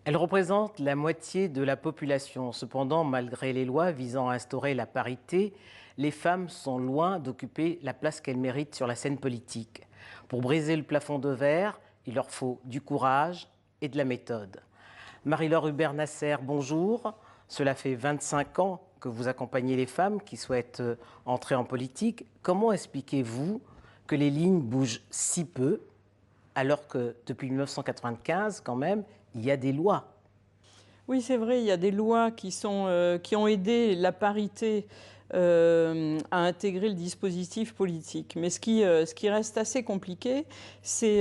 Elle représente la moitié de la population. Cependant, malgré les lois visant à instaurer la parité, les femmes sont loin d'occuper la place qu'elles méritent sur la scène politique. Pour briser le plafond de verre, il leur faut du courage et de la méthode. Marie-Laure Hubert-Nasser, bonjour. Cela fait 25 ans que vous accompagnez les femmes qui souhaitent entrer en politique. Comment expliquez-vous que les lignes bougent si peu, alors que depuis 1995, quand même, il y a des lois? Oui, c'est vrai, il y a des lois qui ont aidé la parité à intégrer le dispositif politique. Mais ce qui reste assez compliqué, c'est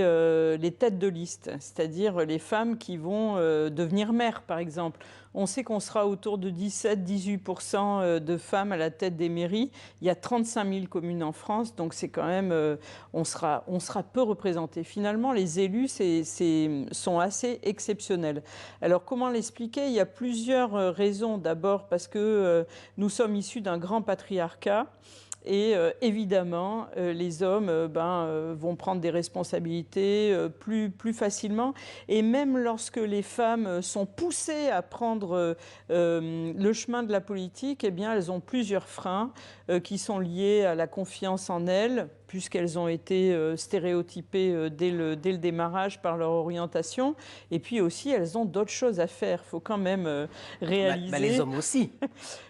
les têtes de liste, c'est-à-dire les femmes qui vont devenir maires, par exemple. On sait qu'on sera autour de 17-18% de femmes à la tête des mairies. Il y a 35 000 communes en France, donc c'est quand même, on sera peu représentés. Finalement, les élus sont assez exceptionnels. Alors, comment l'expliquer? Il y a plusieurs raisons. D'abord, parce que nous sommes issus d'un grand patriarcat. Et évidemment, les hommes vont prendre des responsabilités plus facilement. Et même lorsque les femmes sont poussées à prendre le chemin de la politique, eh bien, elles ont plusieurs freins qui sont liés à la confiance en elles, puisqu'elles ont été stéréotypées dès le démarrage par leur orientation. Et puis aussi, elles ont d'autres choses à faire. Il faut quand même réaliser. Les hommes aussi.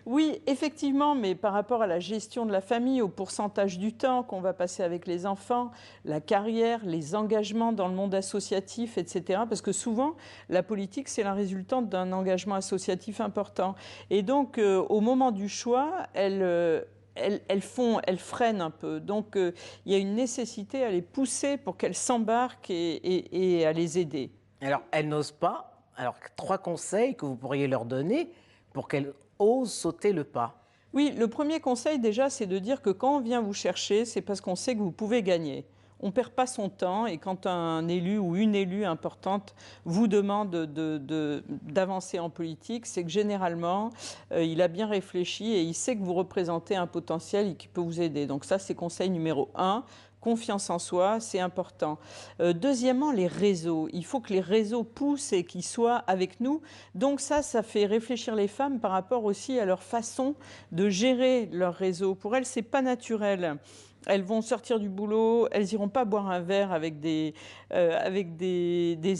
Oui, effectivement, mais par rapport à la gestion de la famille, au pourcentage du temps qu'on va passer avec les enfants, la carrière, les engagements dans le monde associatif, etc. Parce que souvent, la politique, c'est la résultante d'un engagement associatif important. Et donc, au moment du choix, elles freinent un peu. Donc, il y a une nécessité à les pousser pour qu'elles s'embarquent et à les aider. Alors, elles n'osent pas. Alors, 3 conseils que vous pourriez leur donner pour qu'elles osent sauter le pas. Oui, le premier conseil déjà, c'est de dire que quand on vient vous chercher, c'est parce qu'on sait que vous pouvez gagner. On ne perd pas son temps et quand un élu ou une élue importante vous demande d'avancer en politique, c'est que généralement, il a bien réfléchi et il sait que vous représentez un potentiel et qu'il peut vous aider. Donc ça, c'est conseil numéro 1. Confiance en soi, c'est important. Deuxièmement, les réseaux. Il faut que les réseaux poussent et qu'ils soient avec nous. Donc ça fait réfléchir les femmes par rapport aussi à leur façon de gérer leur réseau. Pour elles, c'est pas naturel. Elles vont sortir du boulot, elles n'iront pas boire un verre avec des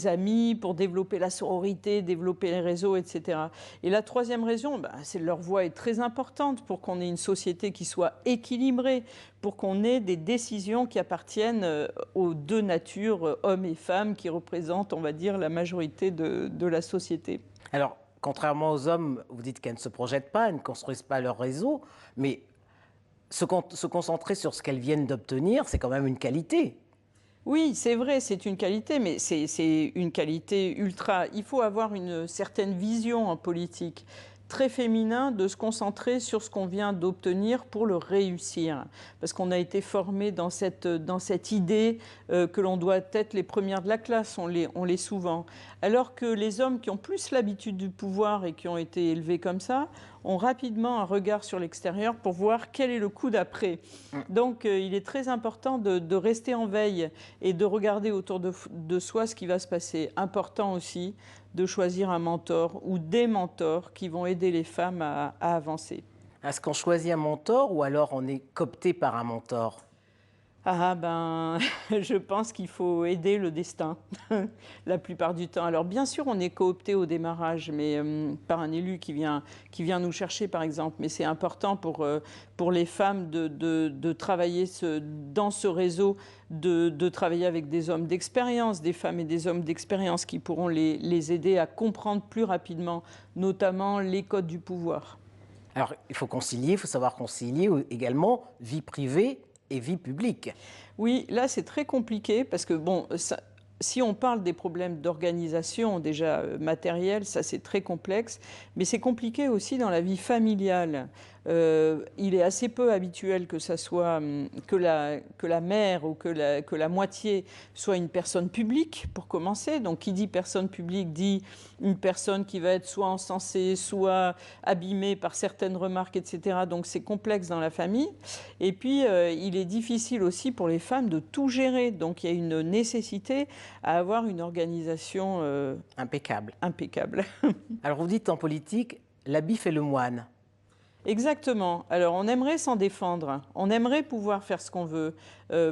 amis pour développer la sororité, développer les réseaux, etc. Et la troisième raison, c'est leur voix est très importante pour qu'on ait une société qui soit équilibrée, pour qu'on ait des décisions qui appartiennent aux deux natures, hommes et femmes, qui représentent, on va dire, la majorité de la société. Alors, contrairement aux hommes, vous dites qu'elles ne se projettent pas, elles ne construisent pas leur réseau, mais se concentrer sur ce qu'elles viennent d'obtenir, c'est quand même une qualité. Oui, c'est vrai, c'est une qualité, mais c'est une qualité ultra. Il faut avoir une certaine vision en politique, très féminin, de se concentrer sur ce qu'on vient d'obtenir pour le réussir. Parce qu'on a été formé dans cette idée que l'on doit être les premières de la classe, on l'est souvent. Alors que les hommes qui ont plus l'habitude du pouvoir et qui ont été élevés comme ça, ont rapidement un regard sur l'extérieur pour voir quel est le coup d'après. Donc il est très important de rester en veille et de regarder autour de soi ce qui va se passer. Important aussi de choisir un mentor ou des mentors qui vont aider les femmes à avancer. Est-ce qu'on choisit un mentor ou alors on est coopté par un mentor? Je pense qu'il faut aider le destin, la plupart du temps. Alors bien sûr, on est coopté au démarrage, mais par un élu qui vient nous chercher, par exemple. Mais c'est important pour les femmes de travailler dans ce réseau, de travailler avec des hommes d'expérience, des femmes et des hommes d'expérience qui pourront les aider à comprendre plus rapidement, notamment les codes du pouvoir. Alors, il faut concilier, il faut savoir concilier également vie privée et vie publique. Oui, là c'est très compliqué parce que si on parle des problèmes d'organisation déjà matérielle, ça c'est très complexe, mais c'est compliqué aussi dans la vie familiale il est assez peu habituel que ça soit que la mère ou que la moitié soit une personne publique, pour commencer. Donc, qui dit personne publique dit une personne qui va être soit encensée, soit abîmée par certaines remarques, etc. Donc, c'est complexe dans la famille. Et puis, il est difficile aussi pour les femmes de tout gérer. Donc, il y a une nécessité à avoir une organisation Impeccable. impeccable. Alors vous dites en politique, l'habit fait le moine. Exactement. Alors, on aimerait s'en défendre. On aimerait pouvoir faire ce qu'on veut.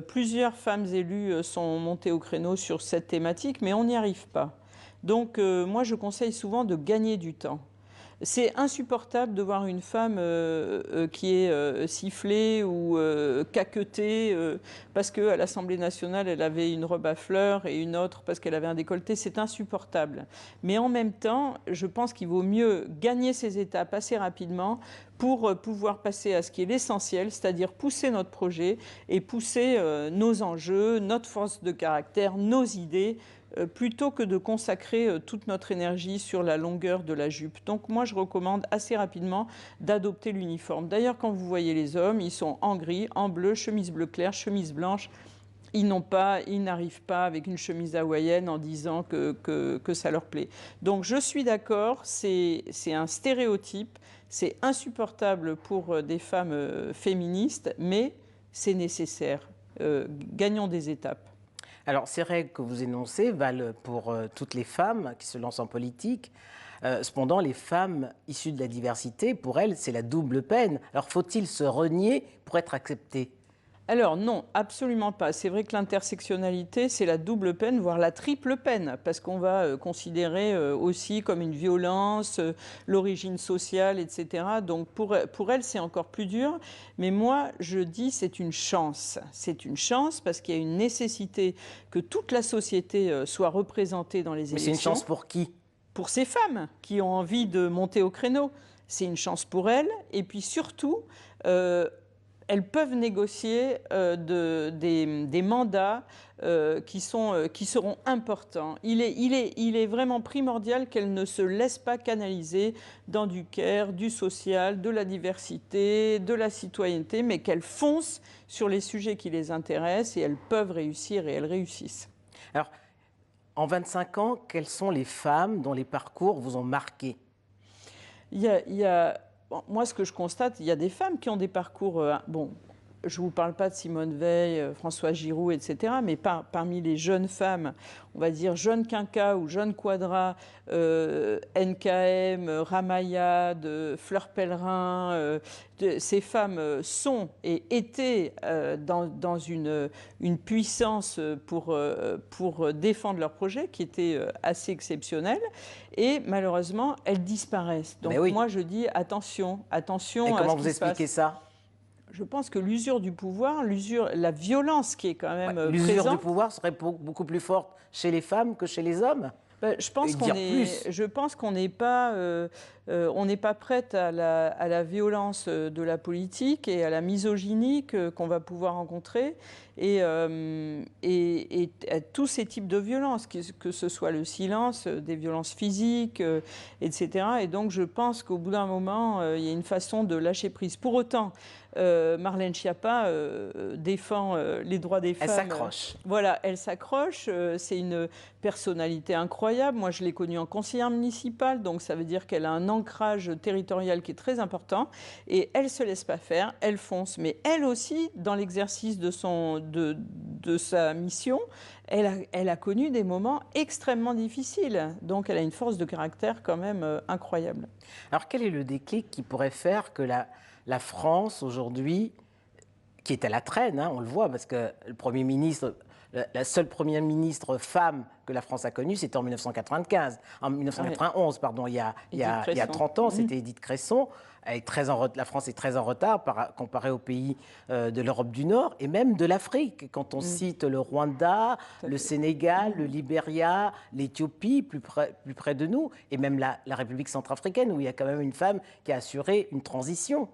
Plusieurs femmes élues sont montées au créneau sur cette thématique, mais on n'y arrive pas. Donc, moi, je conseille souvent de gagner du temps. C'est insupportable de voir une femme qui est sifflée ou caquetée parce qu'à l'Assemblée nationale, elle avait une robe à fleurs et une autre parce qu'elle avait un décolleté. C'est insupportable. Mais en même temps, je pense qu'il vaut mieux gagner ces étapes assez rapidement pour pouvoir passer à ce qui est l'essentiel, c'est-à-dire pousser notre projet et pousser nos enjeux, notre force de caractère, nos idées, plutôt que de consacrer toute notre énergie sur la longueur de la jupe. Donc moi, je recommande assez rapidement d'adopter l'uniforme. D'ailleurs, quand vous voyez les hommes, ils sont en gris, en bleu, chemise bleu clair, chemise blanche. Ils n'arrivent pas avec une chemise hawaïenne en disant que ça leur plaît. Donc je suis d'accord, c'est un stéréotype, c'est insupportable pour des femmes féministes, mais c'est nécessaire. Gagnons des étapes. Alors ces règles que vous énoncez valent pour toutes les femmes qui se lancent en politique. Cependant, les femmes issues de la diversité, pour elles, c'est la double peine. Alors faut-il se renier pour être accepté ? Alors non, absolument pas. C'est vrai que l'intersectionnalité, c'est la double peine, voire la triple peine, parce qu'on va considérer aussi comme une violence, l'origine sociale, etc. Donc pour elle, c'est encore plus dur. Mais moi, je dis c'est une chance. C'est une chance parce qu'il y a une nécessité que toute la société soit représentée dans les élections. Mais c'est une chance pour qui ? Pour ces femmes qui ont envie de monter au créneau. C'est une chance pour elles. Et puis surtout, elles peuvent négocier des mandats qui seront importants. Il est vraiment primordial qu'elles ne se laissent pas canaliser dans du care, du social, de la diversité, de la citoyenneté, mais qu'elles foncent sur les sujets qui les intéressent et elles peuvent réussir et elles réussissent. Alors, en 25 ans, quelles sont les femmes dont les parcours vous ont marqué ? Moi, ce que je constate, il y a des femmes qui ont des parcours... je ne vous parle pas de Simone Veil, Françoise Giroud, etc., mais parmi les jeunes femmes, on va dire jeunes Quinca ou jeunes Quadra, NKM, Ramayad, Fleur Pellerin, ces femmes sont et étaient dans une puissance pour défendre leur projet qui était assez exceptionnelle. Et malheureusement, elles disparaissent. Donc oui. moi, je dis attention à Et ce comment qui vous se passe. expliquez ça ? Je pense que l'usure du pouvoir, la violence qui est quand même présente... L'usure du pouvoir serait beaucoup plus forte chez les femmes que chez les hommes ? Je pense qu'on n'est pas prête à la violence de la politique et à la misogynie qu'on va pouvoir rencontrer et à tous ces types de violences, que ce soit le silence, des violences physiques, etc. Et donc je pense qu'au bout d'un moment, il y a une façon de lâcher prise. Pour autant, Marlène Schiappa défend les droits des femmes. Elle s'accroche. Voilà, elle s'accroche. C'est une personnalité incroyable. Moi, je l'ai connue en conseillère municipale, donc ça veut dire qu'elle a un ancrage territorial qui est très important. Et elle ne se laisse pas faire, elle fonce. Mais elle aussi, dans l'exercice de sa mission, elle a connu des moments extrêmement difficiles. Donc, elle a une force de caractère quand même incroyable. Alors, quel est le déclic qui pourrait faire que la France, aujourd'hui, qui est à la traîne, on le voit, parce que le Premier ministre, la seule Première ministre femme que la France a connue, c'était en 1991, pardon, il y a 30 ans, c'était Édith Cresson. La France est très en retard comparé aux pays de l'Europe du Nord et même de l'Afrique. Quand on cite le Rwanda, le Sénégal, le Libéria, l'Éthiopie, plus près de nous, et même la République centrafricaine, où il y a quand même une femme qui a assuré une transition.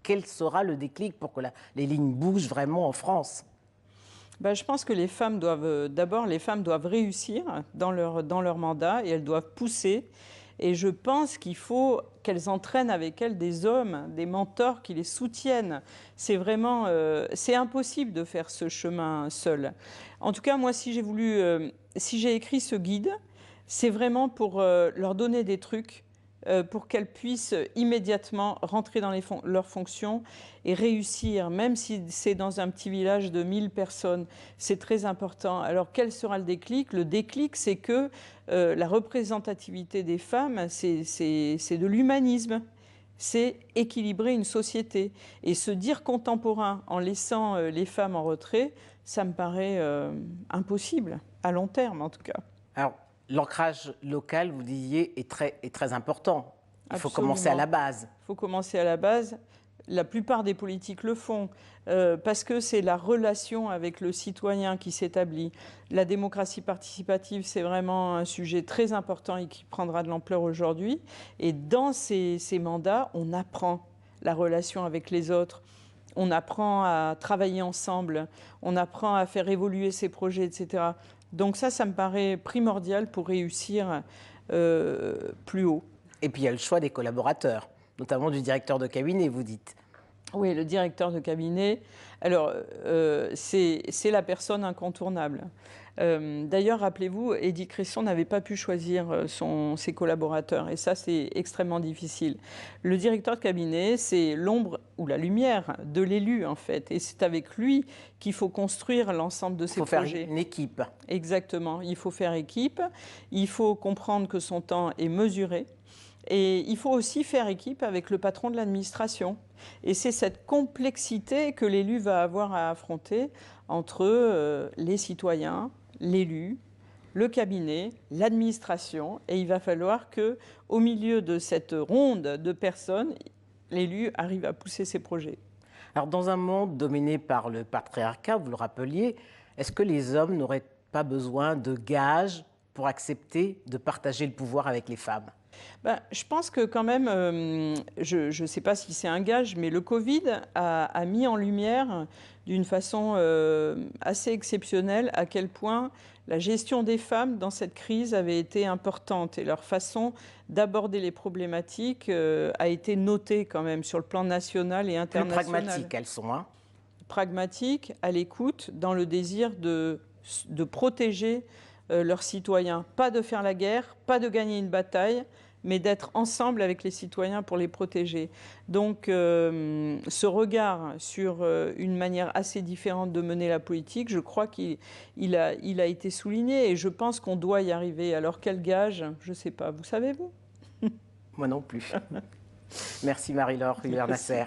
Quel sera le déclic pour que les lignes bougent vraiment en France ? Je pense que les femmes doivent réussir dans leur mandat et elles doivent pousser. Et je pense qu'il faut qu'elles entraînent avec elles des hommes, des mentors qui les soutiennent. C'est vraiment, c'est impossible de faire ce chemin seul. En tout cas, moi, si j'ai écrit ce guide, c'est vraiment pour leur donner des trucs pour qu'elles puissent immédiatement rentrer dans leurs fonctions et réussir, même si c'est dans un petit village de 1000 personnes. C'est très important. Alors, quel sera le déclic? Le déclic, c'est que la représentativité des femmes, c'est de l'humanisme. C'est équilibrer une société. Et se dire contemporain en laissant les femmes en retrait, ça me paraît impossible, à long terme en tout cas. Alors, l'ancrage local, vous disiez, est très important. Il faut Absolument. commencer à la base. Il faut commencer à la base. La plupart des politiques le font parce que c'est la relation avec le citoyen qui s'établit. La démocratie participative, c'est vraiment un sujet très important et qui prendra de l'ampleur aujourd'hui. Et dans ces mandats, on apprend la relation avec les autres. On apprend à travailler ensemble, on apprend à faire évoluer ses projets, etc. Donc ça me paraît primordial pour réussir plus haut. Et puis il y a le choix des collaborateurs, notamment du directeur de cabinet, vous dites. Oui, le directeur de cabinet, alors c'est la personne incontournable. D'ailleurs, rappelez-vous, Eddy Cresson n'avait pas pu choisir ses collaborateurs, et ça, c'est extrêmement difficile. Le directeur de cabinet, c'est l'ombre ou la lumière de l'élu, en fait, et c'est avec lui qu'il faut construire l'ensemble de ses projets. Il faut faire une équipe. Exactement, il faut faire équipe, il faut comprendre que son temps est mesuré, et il faut aussi faire équipe avec le patron de l'administration. Et c'est cette complexité que l'élu va avoir à affronter entre les citoyens, l'élu, le cabinet, l'administration. Et il va falloir qu'au milieu de cette ronde de personnes, l'élu arrive à pousser ses projets. Alors, dans un monde dominé par le patriarcat, vous le rappeliez, est-ce que les hommes n'auraient pas besoin de gages pour accepter de partager le pouvoir avec les femmes ? Je pense que quand même, je ne sais pas si c'est un gage, mais le Covid a mis en lumière d'une façon assez exceptionnelle à quel point la gestion des femmes dans cette crise avait été importante et leur façon d'aborder les problématiques a été notée quand même sur le plan national et international. Plus pragmatiques, elles sont, hein ? Pragmatiques, à l'écoute, dans le désir de protéger leurs citoyens. Pas de faire la guerre, pas de gagner une bataille, mais d'être ensemble avec les citoyens pour les protéger. Donc ce regard sur une manière assez différente de mener la politique, je crois qu'il a été souligné et je pense qu'on doit y arriver. Alors quel gage? Je ne sais pas. Vous savez, vous? Moi non plus. Merci Marie-Laure Ruller-Nasser.